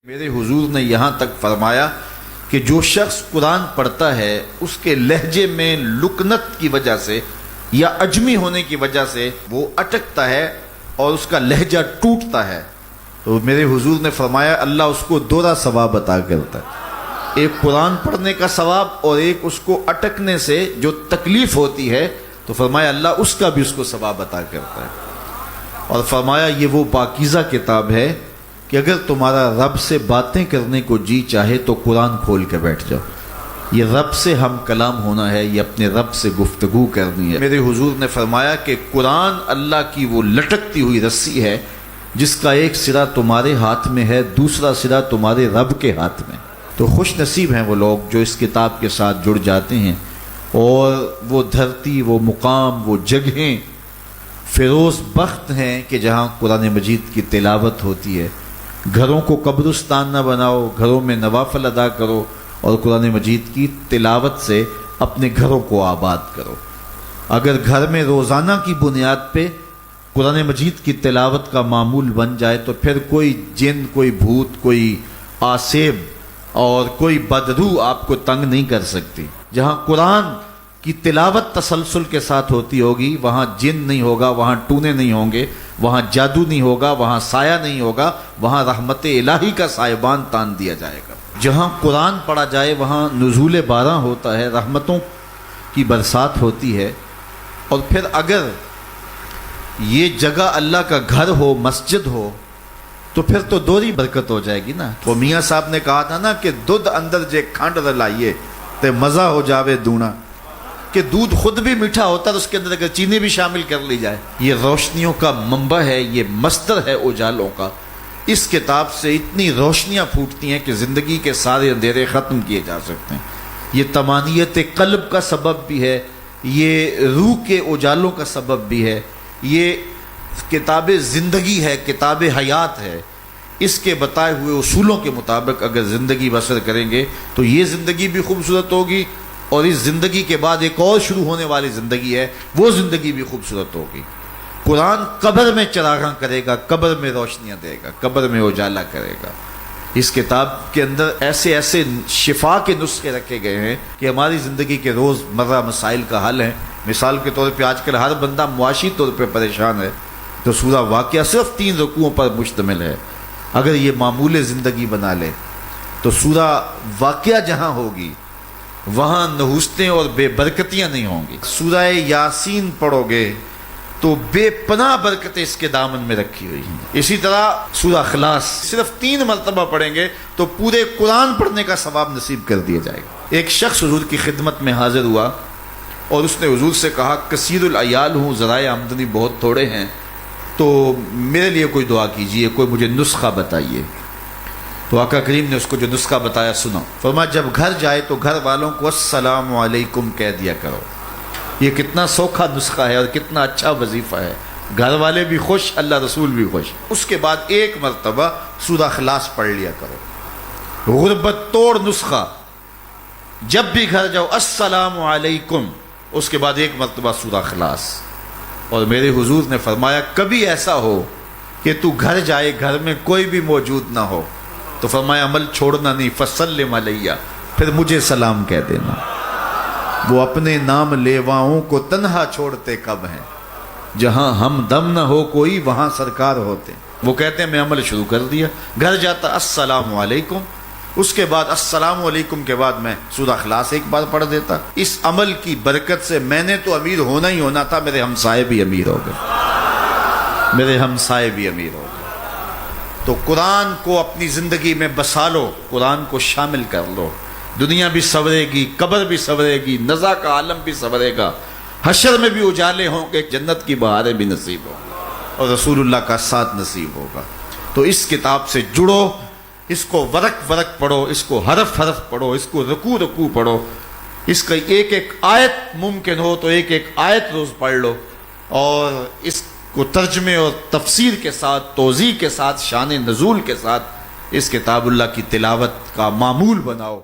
میرے حضور نے یہاں تک فرمایا کہ جو شخص قرآن پڑھتا ہے اس کے لہجے میں لکنت کی وجہ سے یا عجمی ہونے کی وجہ سے وہ اٹکتا ہے اور اس کا لہجہ ٹوٹتا ہے، تو میرے حضور نے فرمایا اللہ اس کو دوہرا ثواب عطا کرتا ہے، ایک قرآن پڑھنے کا ثواب اور ایک اس کو اٹکنے سے جو تکلیف ہوتی ہے، تو فرمایا اللہ اس کا بھی اس کو ثواب عطا کرتا ہے۔ اور فرمایا یہ وہ پاکیزہ کتاب ہے کہ اگر تمہارا رب سے باتیں کرنے کو جی چاہے تو قرآن کھول کے بیٹھ جاؤ، یہ رب سے ہم کلام ہونا ہے، یہ اپنے رب سے گفتگو کرنی ہے۔ میرے حضور نے فرمایا کہ قرآن اللہ کی وہ لٹکتی ہوئی رسی ہے جس کا ایک سرا تمہارے ہاتھ میں ہے، دوسرا سرا تمہارے رب کے ہاتھ میں۔ تو خوش نصیب ہیں وہ لوگ جو اس کتاب کے ساتھ جڑ جاتے ہیں اور وہ دھرتی، وہ مقام، وہ جگہیں فیروز بخت ہیں کہ جہاں قرآن مجید کی تلاوت ہوتی ہے۔ گھروں کو قبرستان نہ بناؤ، گھروں میں نوافل ادا کرو اور قرآن مجید کی تلاوت سے اپنے گھروں کو آباد کرو۔ اگر گھر میں روزانہ کی بنیاد پہ قرآن مجید کی تلاوت کا معمول بن جائے تو پھر کوئی جن، کوئی بھوت، کوئی آسیب اور کوئی بدروح آپ کو تنگ نہیں کر سکتی۔ جہاں قرآن کی تلاوت تسلسل کے ساتھ ہوتی ہوگی وہاں جن نہیں ہوگا، وہاں ٹونے نہیں ہوں گے، وہاں جادو نہیں ہوگا، وہاں سایہ نہیں ہوگا، وہاں رحمت الہی کا سائبان تان دیا جائے گا۔ جہاں قرآن پڑھا جائے وہاں نزول باران ہوتا ہے، رحمتوں کی برسات ہوتی ہے۔ اور پھر اگر یہ جگہ اللہ کا گھر ہو، مسجد ہو، تو پھر تو دوہری برکت ہو جائے گی نا۔ وہ میاں صاحب نے کہا تھا نا کہ دودھ اندر جے کھنڈ رلائیے تے مزہ ہو جاوے دونا، کہ دودھ خود بھی میٹھا ہوتا ہے تو اس کے اندر اگر چینی بھی شامل کر لی جائے۔ یہ روشنیوں کا منبع ہے، یہ مصدر ہے اجالوں کا۔ اس کتاب سے اتنی روشنیاں پھوٹتی ہیں کہ زندگی کے سارے اندھیرے ختم کیے جا سکتے ہیں۔ یہ تمانیت قلب کا سبب بھی ہے، یہ روح کے اجالوں کا سبب بھی ہے، یہ کتاب زندگی ہے، کتاب حیات ہے۔ اس کے بتائے ہوئے اصولوں کے مطابق اگر زندگی بسر کریں گے تو یہ زندگی بھی خوبصورت ہوگی، اور اس زندگی کے بعد ایک اور شروع ہونے والی زندگی ہے، وہ زندگی بھی خوبصورت ہوگی۔ قرآن قبر میں چراغاں کرے گا، قبر میں روشنیاں دے گا، قبر میں اجالا کرے گا۔ اس کتاب کے اندر ایسے ایسے شفا کے نسخے رکھے گئے ہیں کہ ہماری زندگی کے روز مرہ مسائل کا حل ہے۔ مثال کے طور پہ آج کل ہر بندہ معاشی طور پہ پریشان ہے، تو سورہ واقعہ صرف 3 رکوعوں پر مشتمل ہے۔ اگر یہ معمول زندگی بنا لے تو سورہ واقعہ جہاں ہوگی وہاں نحوستیں اور بے برکتیاں نہیں ہوں گی۔ سورہ یاسین پڑھو گے تو بے پناہ برکتیں اس کے دامن میں رکھی ہوئی ہیں۔ اسی طرح سورہ اخلاص صرف 3 مرتبہ پڑھیں گے تو پورے قرآن پڑھنے کا ثواب نصیب کر دیا جائے گا۔ ایک شخص حضور کی خدمت میں حاضر ہوا اور اس نے حضور سے کہا کثیر العیال ہوں، ذرائع آمدنی بہت تھوڑے ہیں، تو میرے لیے کوئی دعا کیجئے، کوئی مجھے نسخہ بتائیے۔ تو آقا کریم نے اس کو جو نسخہ بتایا سنو۔ فرمایا جب گھر جائے تو گھر والوں کو السلام علیکم کہہ دیا کرو۔ یہ کتنا سوکھا نسخہ ہے اور کتنا اچھا وظیفہ ہے، گھر والے بھی خوش، اللہ رسول بھی خوش۔ اس کے بعد 1 مرتبہ سورہ اخلاص پڑھ لیا کرو۔ غربت توڑ نسخہ، جب بھی گھر جاؤ السلام علیکم، اس کے بعد 1 مرتبہ سورہ اخلاص۔ اور میرے حضور نے فرمایا کبھی ایسا ہو کہ تو گھر جائے، گھر میں کوئی بھی موجود نہ ہو، تو فرمایا عمل چھوڑنا نہیں، فسلم علیہ، پھر مجھے سلام کہہ دینا۔ وہ اپنے نام لیواؤں کو تنہا چھوڑتے کب ہیں، جہاں ہم دم نہ ہو کوئی وہاں سرکار ہوتے۔ وہ کہتے ہیں میں عمل شروع کر دیا، گھر جاتا السلام علیکم، اس کے بعد السلام علیکم کے بعد میں سورہ اخلاص 1 بار پڑھ دیتا۔ اس عمل کی برکت سے میں نے تو امیر ہونا ہی ہونا تھا، میرے ہمسائے بھی امیر ہو گئے، میرے ہمسائے بھی امیر ہو گئے۔ تو قرآن کو اپنی زندگی میں بسا لو، قرآن کو شامل کر لو، دنیا بھی سنورے گی، قبر بھی سنورے گی، نزا کا عالم بھی سنورے گا، حشر میں بھی اجالے ہوں گے، جنت کی بہاریں بھی نصیب ہوں گی، اور رسول اللہ کا ساتھ نصیب ہوگا۔ تو اس کتاب سے جڑو، اس کو ورق ورق پڑھو، اس کو حرف حرف پڑھو، اس کو رکوع رکوع پڑھو، اس کا ایک ایک آیت ممکن ہو تو ایک ایک آیت روز پڑھ لو، اور اس کو ترجمے اور تفسیر کے ساتھ، توضیح کے ساتھ، شان نزول کے ساتھ اس کتاب اللہ کی تلاوت کا معمول بناؤ۔